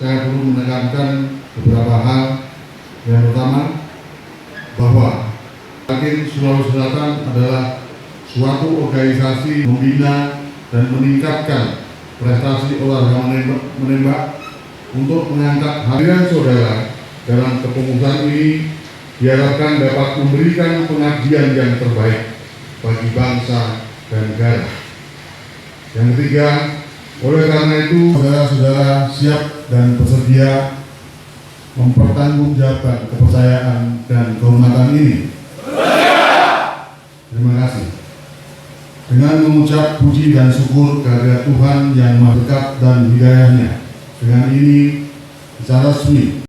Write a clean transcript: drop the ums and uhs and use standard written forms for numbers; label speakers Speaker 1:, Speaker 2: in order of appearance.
Speaker 1: saya perlu menekankan beberapa hal. Yang pertama, bahwa Yakin Sulawesi Selatan adalah suatu organisasi membina dan meningkatkan prestasi olahraga menembak untuk mengangkat hadiran saudara dalam kepengurusan ini diharapkan dapat memberikan pengabdian yang terbaik bagi bangsa dan negara. Yang ketiga, oleh karena itu saudara-saudara siap dan bersedia mempertanggungjawabkan kepercayaan dan kehormatan ini. Terima kasih. Dengan mengucap puji dan syukur kehadirat Tuhan yang Maha Dekat dan hidayahnya, dengan ini secara resmi